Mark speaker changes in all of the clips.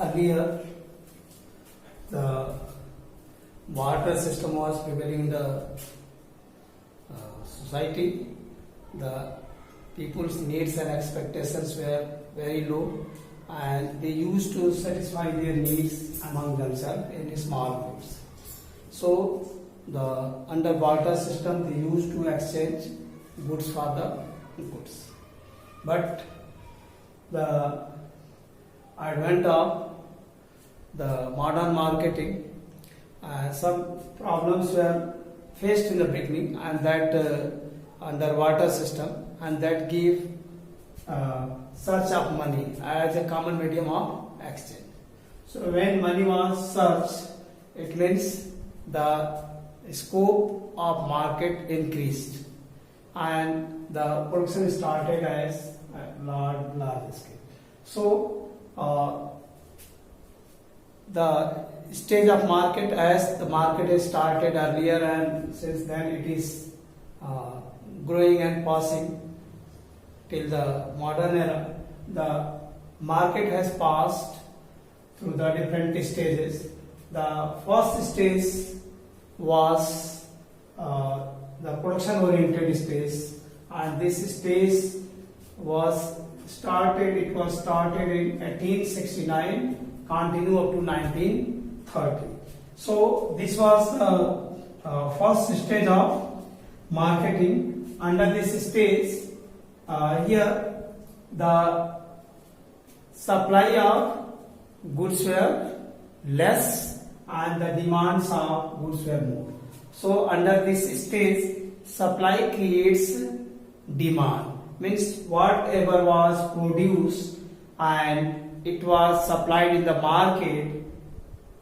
Speaker 1: Earlier, the water system was prevailing in the society. The people's needs and expectations were very low, and they used to satisfy their needs among themselves in small groups. So, the underwater system, they used to exchange goods for the goods. But the advent of the modern marketing, some problems were faced in the beginning, and that underwater system, and that gave search of money as a common medium of exchange. So when money was searched, it means the scope of market increased, and the production started as large scale. So the stage of market, as the market is started earlier, and since then it is growing and passing till the modern era, the market has passed through the different stages. The first stage was the production oriented stage, and this stage was started in 1869, continue up to 1930. So this was the first stage of marketing. Under this stage, here the supply of goods were less and the demands of goods were more. So under this stage, supply creates demand, means whatever was produced and it was supplied in the market,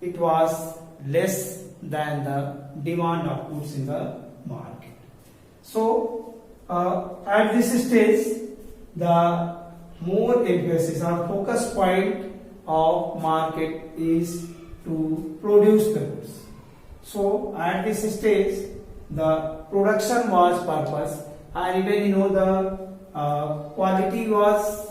Speaker 1: it was less than the demand of goods in the market. So at this stage, the more emphasis or focus point of market is to produce the goods. So at this stage, the production was purpose, and even the quality was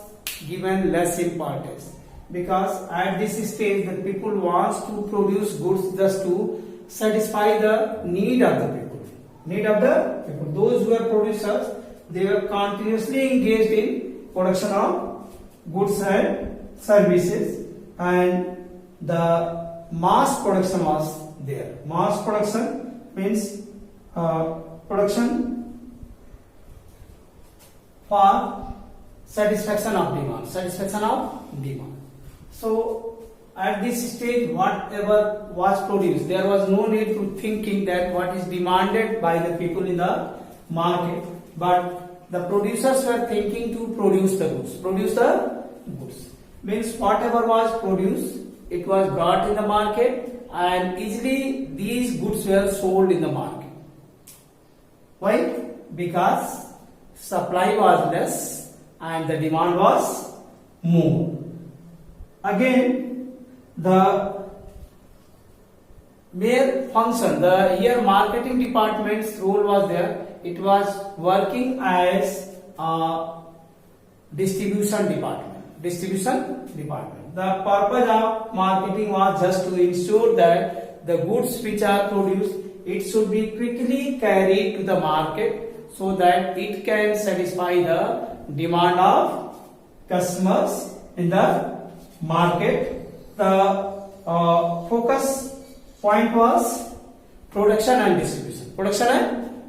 Speaker 1: given less importance, because at this stage the people wants to produce goods just to satisfy the need of the people. Those who are producers, they were continuously engaged in production of goods and services, and the mass production was there. Mass production means production for satisfaction of demand. So at this stage, whatever was produced, there was no need to thinking that what is demanded by the people in the market, but the producers were thinking to produce the goods. Means whatever was produced, it was brought in the market, and easily these goods were sold in the market. Why? Because supply was less and the demand was more. Again, the mere function, the here marketing department's role was there. It was working as a distribution department. The purpose of marketing was just to ensure that the goods which are produced, it should be quickly carried to the market so that it can satisfy the demand of customers in the market. The focus point was production and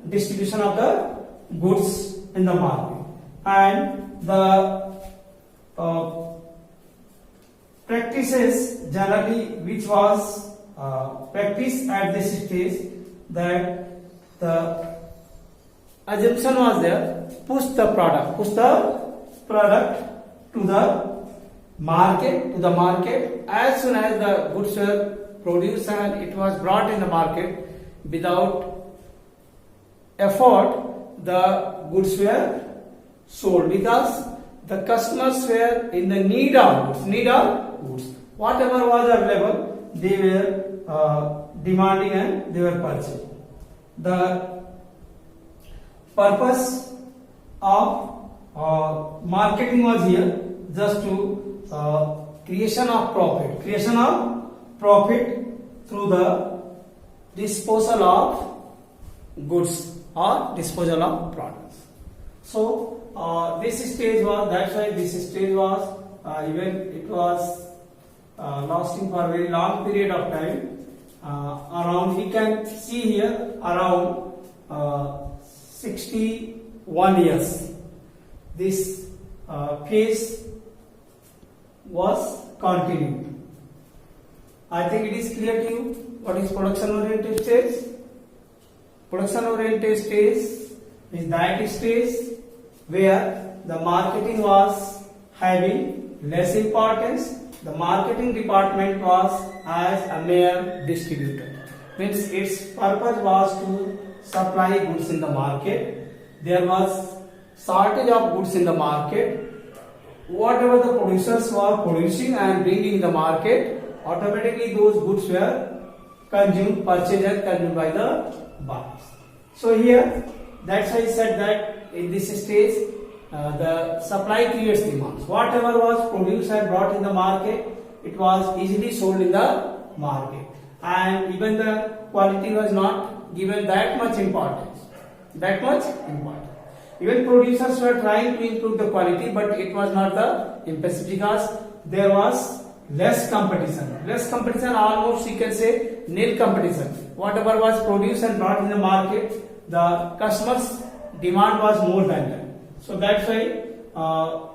Speaker 1: distribution of the goods in the market, and the practices generally which was practiced at this stage, that the assumption was there, push the product to the market. As soon as the goods were produced and it was brought in the market, without effort the goods were sold, because the customers were in the need of goods. Whatever was available, they were demanding and they were purchasing. The purpose of marketing was here just to creation of profit through the disposal of goods or disposal of products. So this stage was, that's why this stage was even it was lasting for a very long period of time. Around, we can see here, around 61 years this phase was continued. I think it is clear to you what is production oriented stage. Production oriented stage is that stage where the marketing was having less importance. The marketing department was as a mere distributor. Means its purpose was to supply goods in the market. There was shortage of goods in the market. Whatever the producers were producing and bringing in the market, automatically those goods were consumed, purchased and consumed by the buyers. So here, that's why I said that in this stage, the supply creates demands. Whatever was produced and brought in the market, it was easily sold in the market, and even the quality was not given that much importance. Even producers were trying to improve the quality, but it was not the emphasis because there was less competition. Less competition, almost you can say nil competition. Whatever was produced and brought in the market, the customers' demand was more than that. So that's why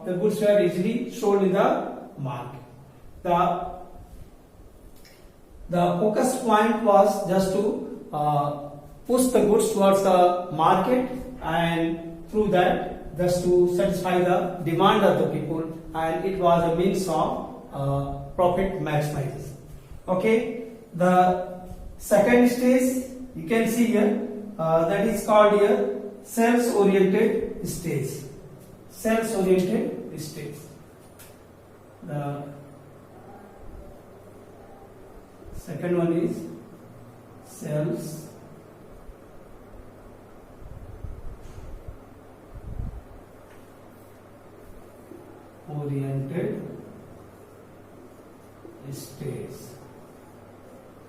Speaker 1: the goods were easily sold in the market. The focus point was just to push the goods towards the market, and through that just to satisfy the demand of the people, and it was a means of profit maximization. Okay, the second stage you can see here, that is called here sales oriented stage. Sales oriented stage. The second one is sales oriented stage.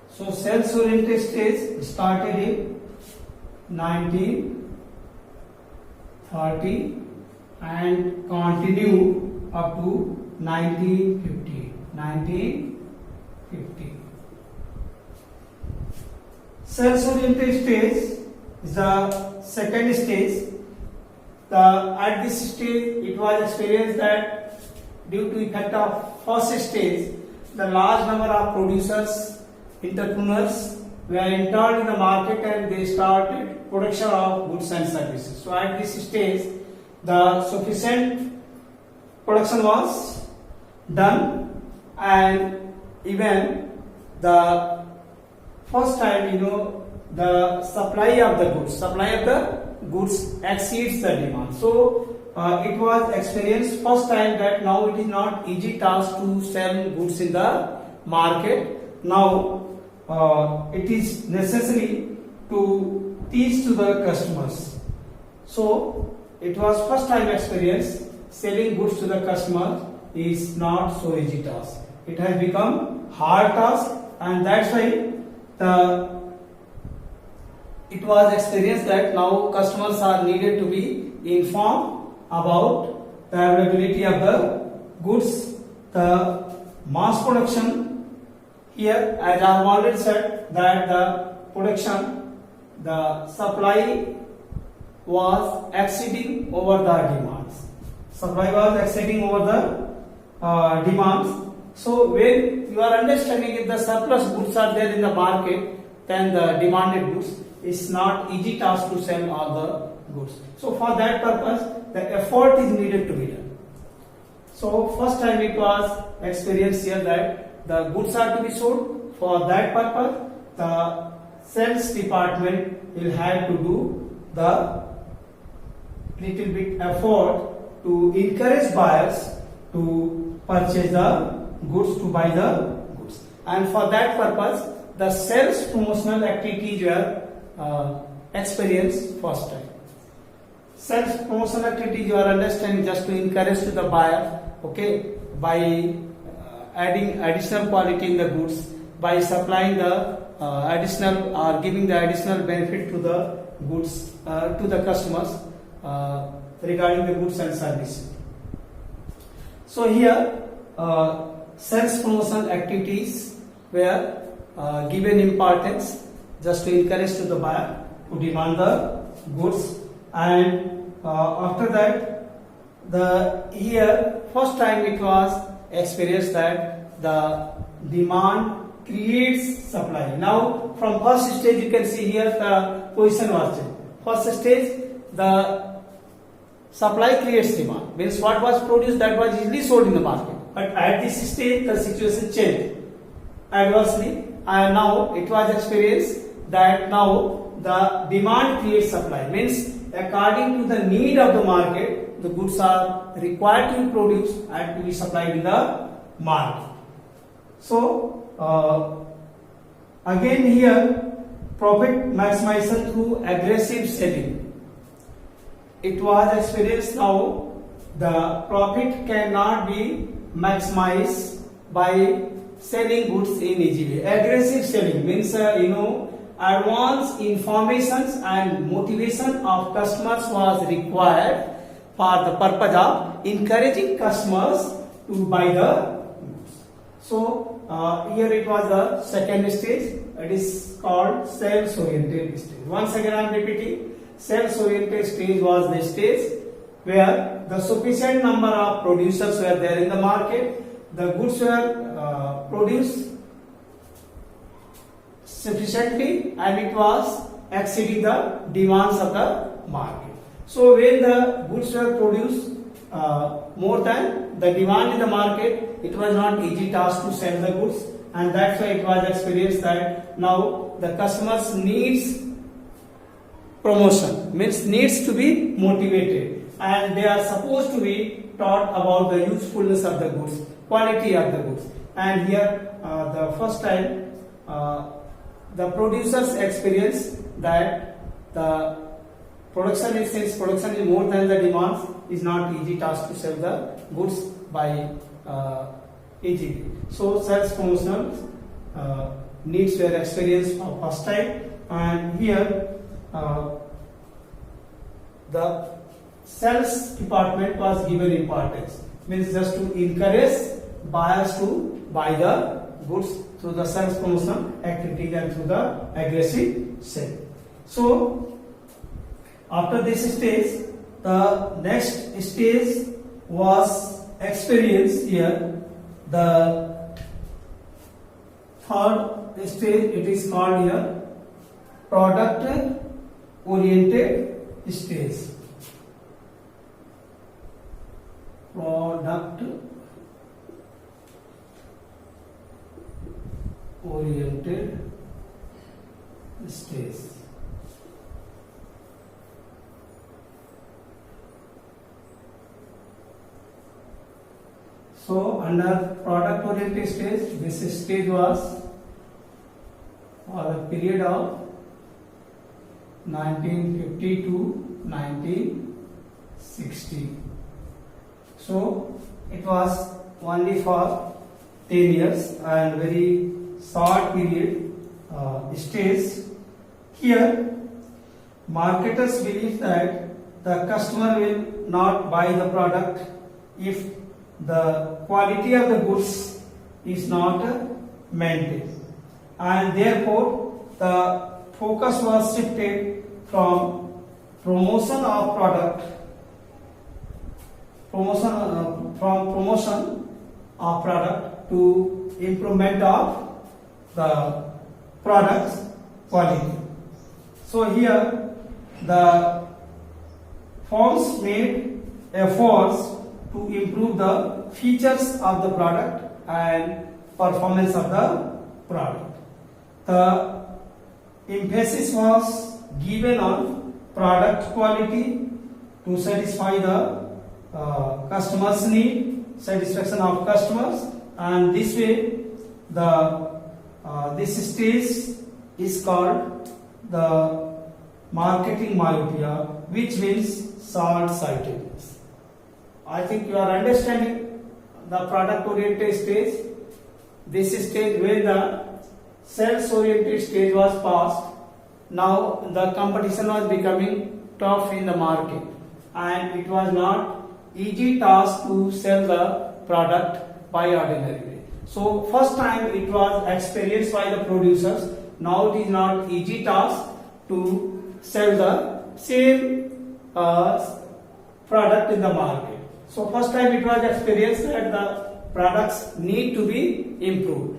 Speaker 1: So sales oriented stage started in 1930 and continued up to 1950. Sales oriented stage is the second stage. At this stage, it was experienced that due to effect of first stage, the large number of producers, entrepreneurs were entered in the market and they started production of goods and services. So at this stage, the sufficient production was done, and even the first time, the supply of the goods exceeds the demand. So it was experienced first time that now it is not easy task to sell goods in the market. Now it is necessary to teach to the customers. So it was first time experience selling goods to the customer is not so easy task. It has become hard task, and that's why it was experienced that now customers are needed to be informed about the availability of the goods, the mass production. Here, as I have already said, that the production, the supply was exceeding over the demands. Supply was exceeding over the demands. So when you are understanding if the surplus goods are there in the market, then the demanded goods, is not easy task to sell all the goods. So for that purpose, the effort is needed to be done. So first time it was experienced here that the goods are to be sold. For that purpose, the sales department will have to do the little bit effort to encourage buyers to purchase the goods, to buy the goods. And for that purpose, the sales promotional activities were experienced first time. Sales promotional activities you are understanding just to encourage to the buyer, okay, by adding additional quality in the goods by supplying the additional or giving the additional benefit to the goods to the customers regarding the goods and services. So here sales promotion activities were given importance just to encourage to the buyer to demand the goods, and after that here first time it was experienced that the demand creates supply. Now from first stage you can see here the position was changed. First stage the supply creates demand, means what was produced that was easily sold in the market, but at this stage the situation changed adversely, and now it was experienced that now the demand creates supply, means according to the need of the market the goods are required to be produced and to be supplied in the market. So again here profit maximization through aggressive selling. It was experienced now the profit cannot be maximized by selling goods in easy way. Aggressive selling means advance informations and motivation of customers was required for the purpose of encouraging customers to buy the goods. So here it was the second stage. It is called sales oriented stage. Once again I am repeating, sales oriented stage was the stage where the sufficient number of producers were there in the market. The goods were produced sufficiently and it was exceeding the demands of the market. So when the goods were produced more than the demand in the market, it was not easy task to sell the goods, and that's why it was experienced that now the customers needs promotion, means needs to be motivated, and they are supposed to be taught about the usefulness of the goods, quality of the goods. And here the first time the producers experience that the production is, since production is more than the demands, is not easy task to sell the goods by easily. So sales promotion needs were experienced for first time, and here the sales department was given importance, means just to encourage buyers to buy the goods through the sales promotion activity and through the aggressive sale. So after this stage, the next stage was experienced here. The third stage, it is called here product oriented stage. Product oriented stage. So under product oriented stage, this stage was for a period of 1950 to 1960. So it was only for 10 years and very short period stage. Here marketers believe that the customer will not buy the product if the quality of the goods is not maintained, and therefore the focus was shifted from promotion of product to improvement of the product's quality. So here the firms made efforts to improve the features of the product and performance of the product. The emphasis was given on product quality to satisfy the customers' need, satisfaction of customers, and this way this stage is called the marketing myopia, which means short-sightedness. I think you are understanding the product oriented stage this stage where the sales oriented stage was passed, now the competition was becoming tough in the market and it was not easy task to sell the product by ordinary way. So first time it was experienced by the producers. Now it is not easy task to sell the same product in the market. So first time it was experienced that the products need to be improved.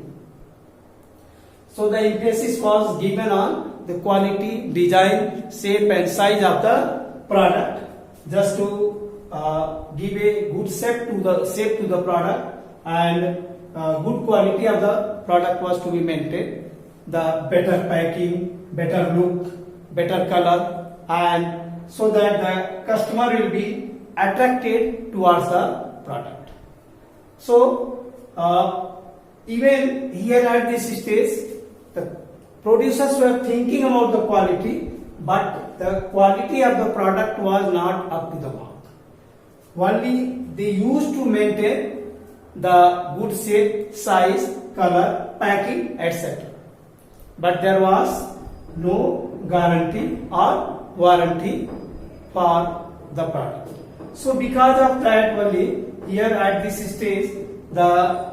Speaker 1: So the emphasis was given on the quality, design, shape and size of the product, just to give a good shape to the product, and good quality of the product was to be maintained. The better packing, better look, better color, and so that the customer will be attracted towards the product. So even here at this stage, the producers were thinking about the quality, but the quality of the product was not up to the mark. Only they used to maintain the good shape, size, color, packing, etc. But there was no guarantee or warranty for the product. So because of that only, here at this stage, the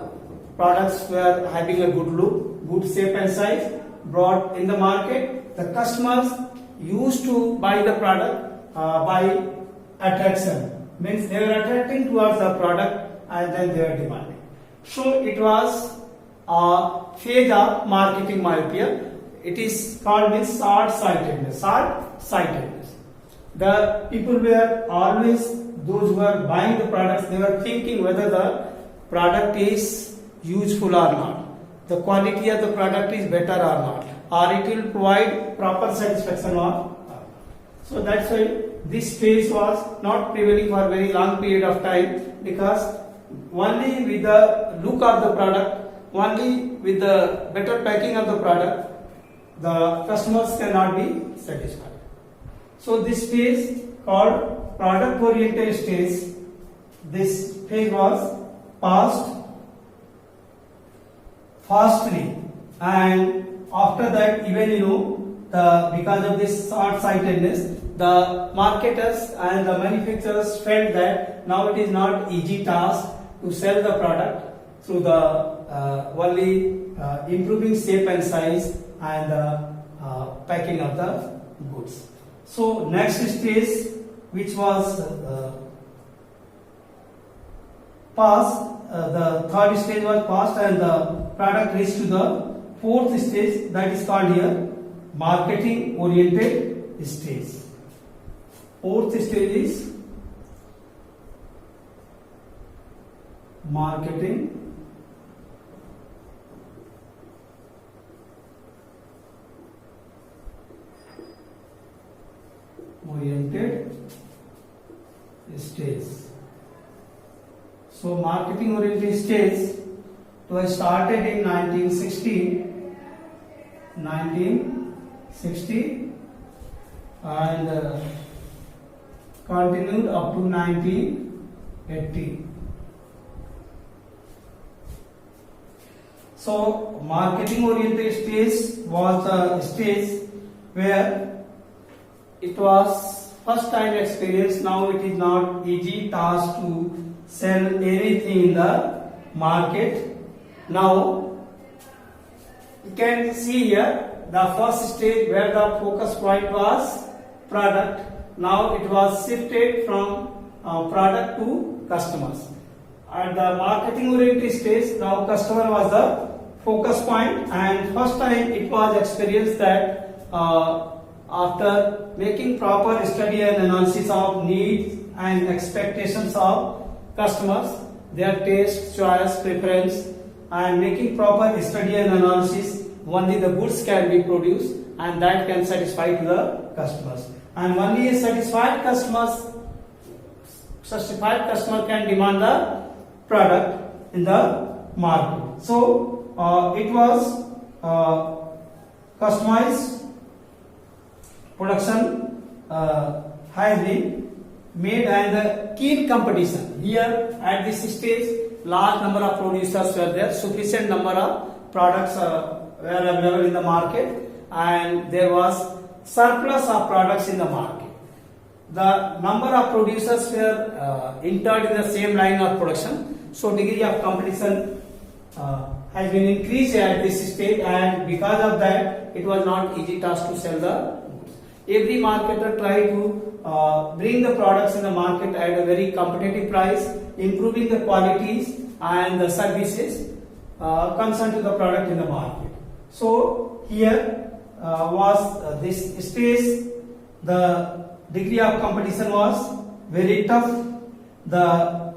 Speaker 1: products were having a good look, good shape and size brought in the market. The customers used to buy the product by attraction, means they were attracting towards the product and then they were demanding. So it was a phase of marketing myopia. It is called means short-sightedness. Short-sightedness. The people were always, those who were buying the products, they were thinking whether the product is useful or not, the quality of the product is better or not, or it will provide proper satisfaction or not. So that's why this phase was not prevailing for a very long period of time, because only with the look of the product, only with the better packing of the product, the customers cannot be satisfied. So this phase called product oriented stage, this phase was passed fastly, and after that, even because of this short-sightedness, the marketers and the manufacturers felt that now it is not easy task to sell the product through the only improving shape and size and the packing of the goods. So next stage, which was passed, the third stage was passed and the product reached to the fourth stage, that is called here marketing oriented stage. Fourth stage is marketing oriented stage. So marketing oriented stage was started in 1960 and continued up to 1980. So marketing oriented stage was the stage where it was first time experience. Now it is not easy task to sell anything in the market. Now you can see here the first stage where the focus point was product. Now it was shifted from product to customers. At the marketing oriented stage, now customer was the focus point, and first time it was experienced that after making proper study and analysis of needs and expectations of customers, their taste, choice, preference, and making proper study and analysis, only the goods can be produced and that can satisfy to the customers. And only a satisfied customer can demand the product in the market. So it was customized production has been made, and the keen competition here at this stage, large number of producers were there, sufficient number of products were available in the market, and there was surplus of products in the market. The number of producers were entered in the same line of production, so degree of competition has been increased at this stage, and because of that it was not easy task to sell the goods. Every marketer tried to bring the products in the market at a very competitive price, improving the qualities and the services concerned to the product in the market. So here was this stage, the degree of competition was very tough. The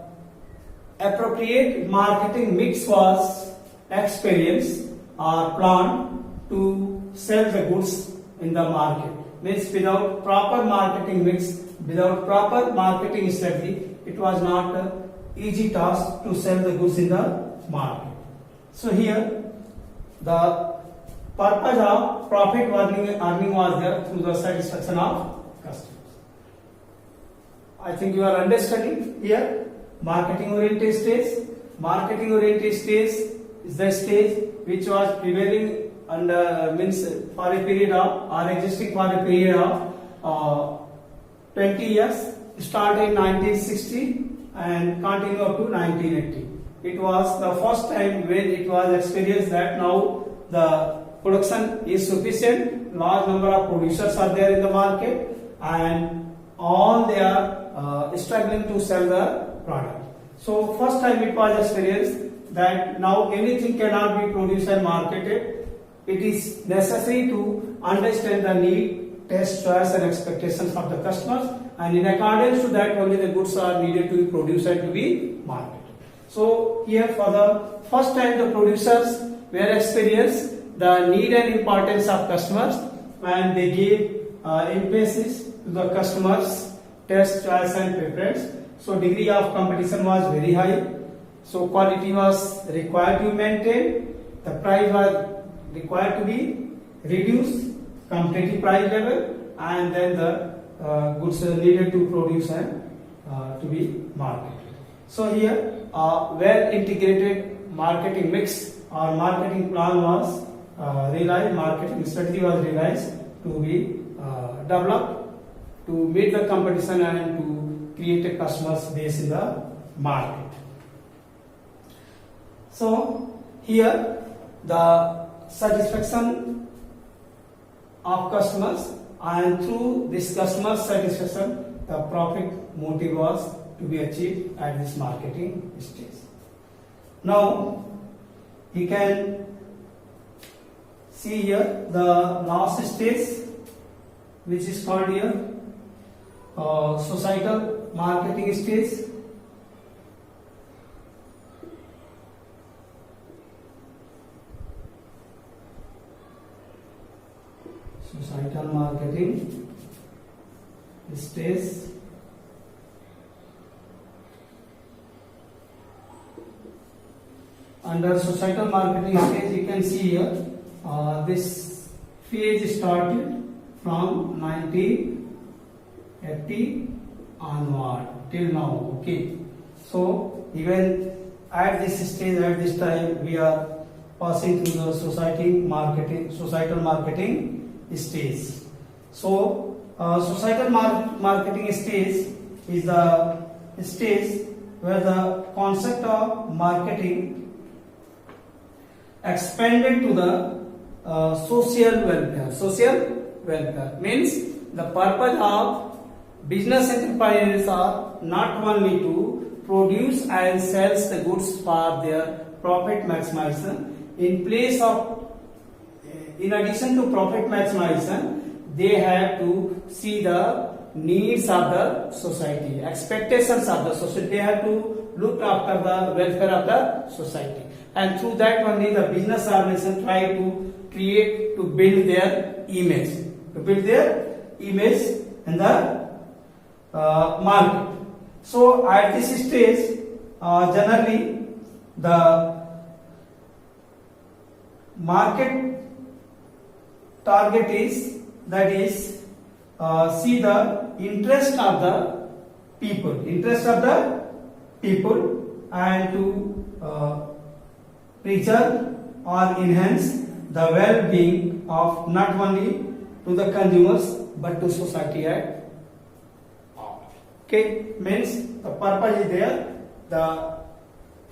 Speaker 1: appropriate marketing mix was experienced or planned to sell the goods in the market. Means without proper marketing mix, without proper marketing strategy, it was not an easy task to sell the goods in the market. So here the purpose of profit earning was there through the satisfaction of customers. I think you are understanding here. Marketing oriented stage. Marketing oriented stage is the stage which was prevailing under means for a period of or existing for a period of 20 years. Started in 1960 and continue up to 1980. It was the first time when it was experienced that now the production is sufficient, large number of producers are there in the market, and all they are struggling to sell the product. So first time it was experienced that now anything cannot be produced and marketed. It is necessary to understand the need, taste, choice and expectations of the customers, and in accordance to that only the goods are needed to be produced and to be marketed. So here for the first time the producers were experienced the need and importance of customers, and they gave emphasis to the customers' taste, choice and preference. So degree of competition was very high. So quality was required to maintain. The price was required to be reduced, competitive price level, and then the goods needed to produce and to be marketed. So here well integrated marketing mix or marketing plan was realized, marketing strategy was realized to be developed to meet the competition and to create a customer base in the market. So here the satisfaction of customers, and through this customer satisfaction the profit motive was to be achieved at this marketing stage. Now you can see here the last stage, which is called here societal marketing stage. Societal marketing stage. Under societal marketing stage, you can see here this phase started from 1980 onward till now. Okay, so even at this stage, at this time, we are passing through the societal marketing stage. So societal marketing stage is the stage where the concept of marketing expanded to the social welfare. Social welfare means the purpose of business enterprises are not only to produce and sell the goods for their profit maximization. In addition to profit maximization, they have to see the needs of the society, expectations of the society. They have to look after the welfare of the society, and through that only the business organization try to create, to build their image, in the market. So at this stage, generally the market target is, that is, see the interest of the people, and to preserve or enhance the well-being of not only to the consumers but to society at all. Okay, means the purpose is there. The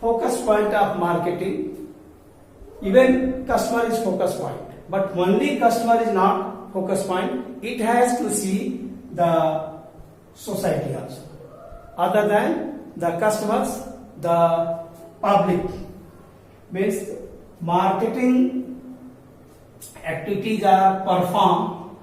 Speaker 1: focus point of marketing, even customer is focus point, but only customer is not focus point. It has to see the society also. Other than the customers, the public, means marketing activities are performed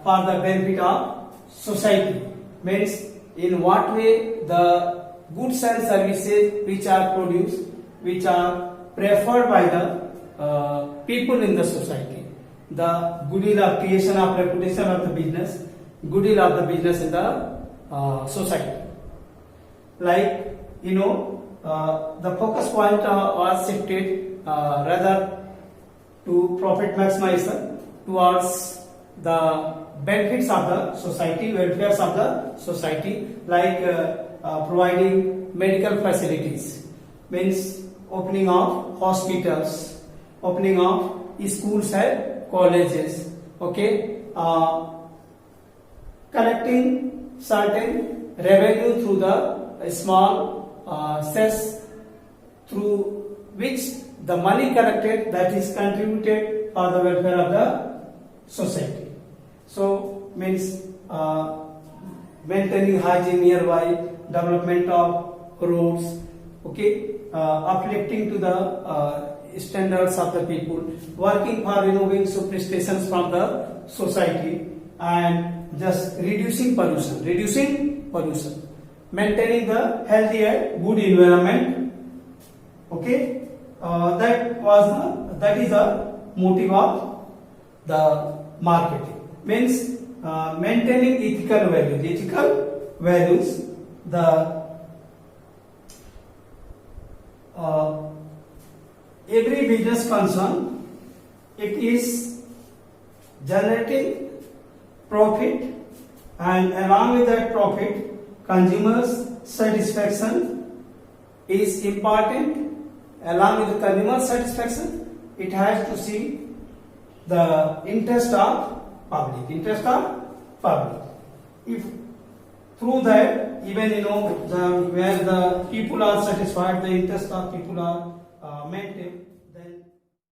Speaker 1: for the benefit of society. Means in what way the goods and services which are produced, which are preferred by the people in the society, the goodwill of creation of reputation of the business, goodwill of the business in the society. Like, you know, the focus point was shifted rather to profit maximization towards the benefits of the society, welfares of the society, like providing medical facilities, means opening of hospitals, opening of schools and colleges, okay, collecting certain revenue through the small cess, through which the money collected that is contributed for the welfare of the society. So means maintaining hygiene nearby, development of roads, okay, uplifting to the standards of the people, working for removing superstitions from the society, and just reducing pollution, maintaining the healthy and good environment. Okay, that is the motive of the marketing. Means maintaining ethical values, the every business concern, it is generating profit, and along with that profit, consumers satisfaction is important. Along with the consumer satisfaction, it has to see the interest of public. If through that, even where the people are satisfied, the interest of people are maintained.